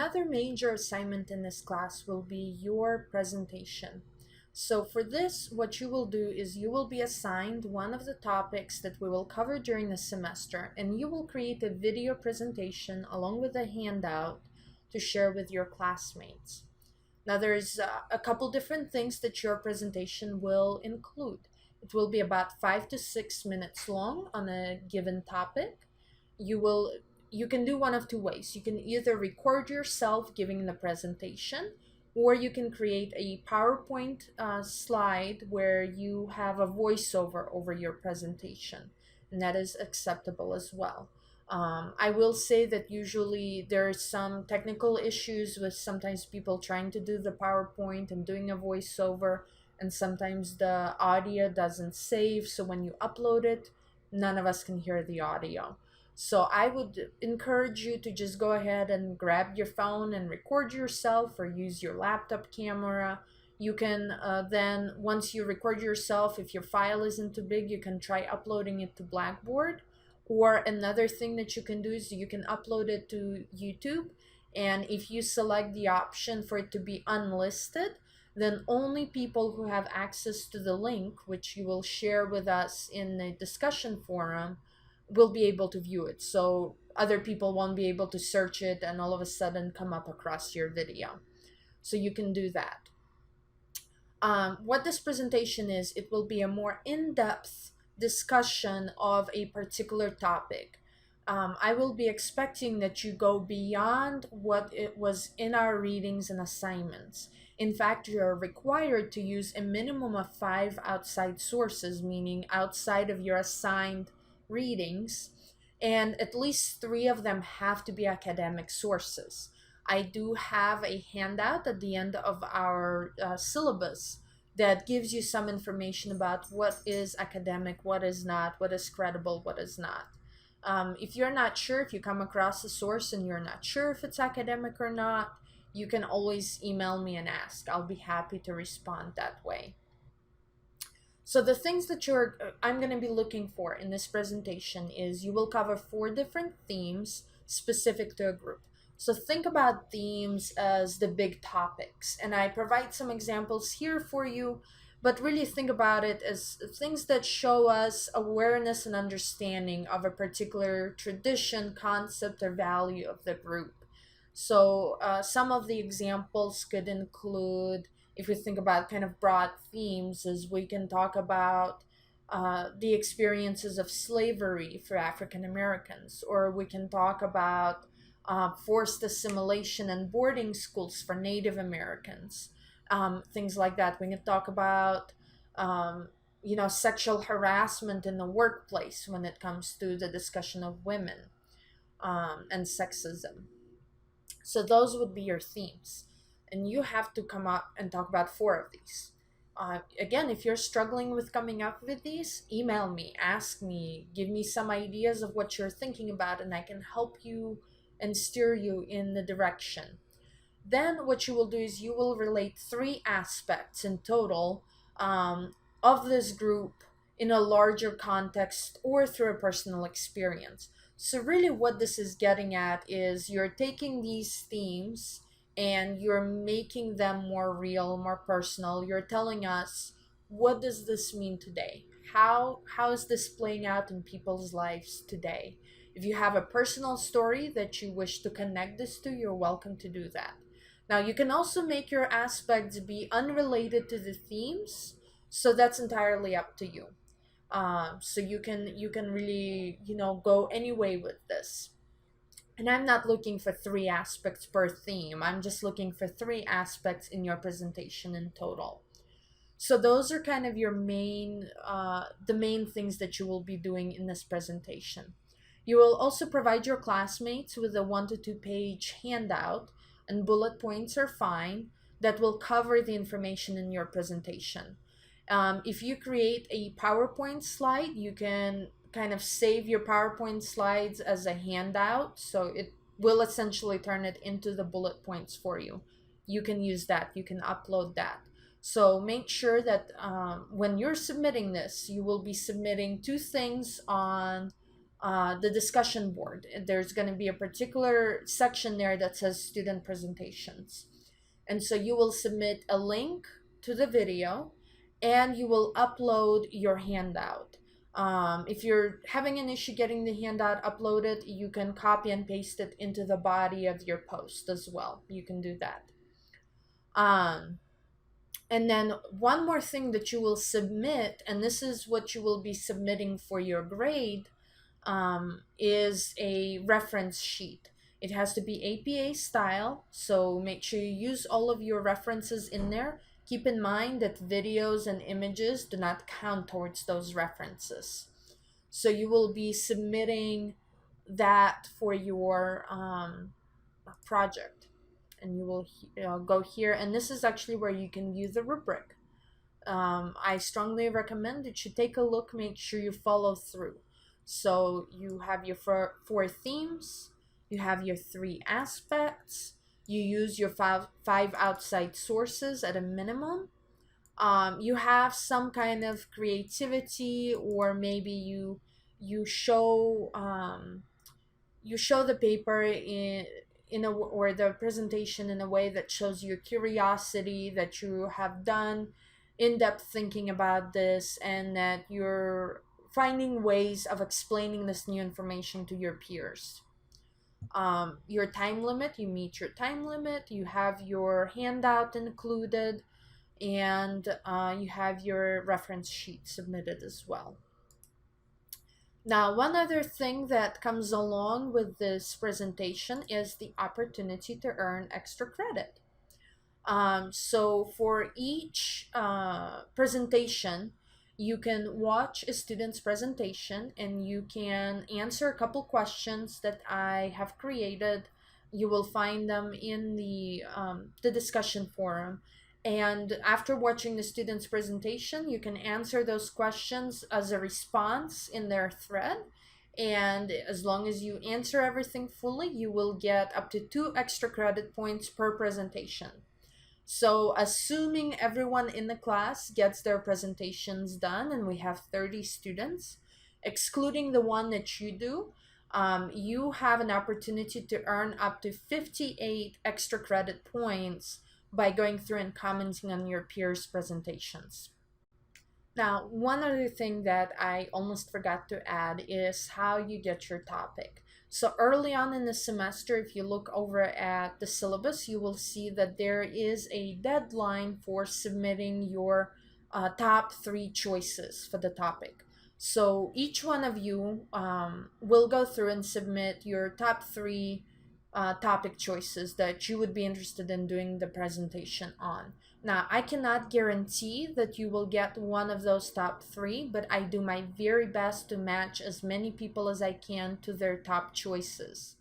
another major assignment in this class will be your presentation. So for this, what you will do is you will be assigned one of the topics that we will cover during the semester, and you will create a video presentation along with a handout to share with your classmates. Now there's a couple different things that your presentation will include. It will be about 5 to 6 minutes long on a given topic. You can do one of two ways. You can either record yourself giving the presentation, or you can create a PowerPoint slide where you have a voiceover over your presentation, and that is acceptable as well. I will say that usually there are some technical issues with sometimes people trying to do the PowerPoint and doing a voiceover, and sometimes the audio doesn't save, so when you upload it, none of us can hear the audio. So I would encourage you to just go ahead and grab your phone and record yourself, or use your laptop camera. You can then, once you record yourself, if your file isn't too big, you can try uploading it to Blackboard. Or another thing that you can do is you can upload it to YouTube. And if you select the option for it to be unlisted, then only people who have access to the link, which you will share with us in the discussion forum, will be able to view it. So other people won't be able to search it and all of a sudden come up across your video. So you can do that. What this presentation is, it will be a more in-depth discussion of a particular topic. I will be expecting that you go beyond what it was in our readings and assignments. In fact, you're required to use a minimum of 5 outside sources, meaning outside of your assigned readings, and at least 3 of them have to be academic sources. I do have a handout at the end of our syllabus that gives you some information about what is academic, what is not, what is credible, what is not. If you're not sure, if you come across a source and you're not sure if it's academic or not, you can always email me and ask. I'll be happy to respond that way. So the things that I'm going to be looking for in this presentation is you will cover 4 different themes specific to a group. So think about themes as the big topics, and I provide some examples here for you, but really think about it as things that show us awareness and understanding of a particular tradition, concept, or value of the group. So some of the examples could include, if we think about kind of broad themes, is we can talk about the experiences of slavery for African Americans, or we can talk about forced assimilation and boarding schools for Native Americans, things like that. We can talk about sexual harassment in the workplace when it comes to the discussion of women and sexism. So those would be your themes. And you have to come up and talk about 4 of these. Again, if you're struggling with coming up with these, email me, ask me, give me some ideas of what you're thinking about, and I can help you and steer you in the direction. Then what you will do is you will relate 3 aspects in total of this group in a larger context or through a personal experience. So really what this is getting at is you're taking these themes and you're making them more real, more personal. You're telling us, what does this mean today? How is this playing out in people's lives today? If you have a personal story that you wish to connect this to, you're welcome to do that. Now, you can also make your aspects be unrelated to the themes, so that's entirely up to you. So you can really, go any way with this. And I'm not looking for 3 aspects per theme. I'm just looking for 3 aspects in your presentation in total. So those are kind of your the main things that you will be doing in this presentation. You will also provide your classmates with a 1 to 2 page handout, and bullet points are fine, that will cover the information in your presentation. If you create a PowerPoint slide, you can kind of save your PowerPoint slides as a handout, so it will essentially turn it into the bullet points for you. You can use that, you can upload that. So make sure that when you're submitting this, you will be submitting 2 things on the discussion board. There's going to be a particular section there that says student presentations. And so you will submit a link to the video and you will upload your handout. If you're having an issue getting the handout uploaded, you can copy and paste it into the body of your post as well. You can do that. Um, and then one more thing that you will submit, and this is what you will be submitting for your grade, is a reference sheet. It has to be APA style, so make sure you use all of your references in there. Keep in mind that videos and images do not count towards those references. So you will be submitting that for your project. And you will go here, and this is actually where you can view the rubric. I strongly recommend that you take a look, make sure you follow through. So you have your four themes, you have your 3 aspects, you use your five outside sources at a minimum. You have some kind of creativity, or maybe you show you show the paper in a, or the presentation in a way that shows your curiosity, that you have done in-depth thinking about this, and that you're finding ways of explaining this new information to your peers. Your time limit, you meet your time limit, you have your handout included, and you have your reference sheet submitted as well. Now, one other thing that comes along with this presentation is the opportunity to earn extra credit. So for each presentation, you can watch a student's presentation and you can answer a couple questions that I have created. You will find them in the discussion forum. And after watching the student's presentation, you can answer those questions as a response in their thread. And as long as you answer everything fully, you will get up to 2 extra credit points per presentation. So assuming everyone in the class gets their presentations done, and we have 30 students, excluding the one that you do, you have an opportunity to earn up to 58 extra credit points by going through and commenting on your peers' presentations. Now, one other thing that I almost forgot to add is how you get your topic. So early on in the semester, if you look over at the syllabus, you will see that there is a deadline for submitting your top 3 choices for the topic. So each one of you will go through and submit your top 3 topic choices that you would be interested in doing the presentation on. Now, I cannot guarantee that you will get one of those top 3, but I do my very best to match as many people as I can to their top choices.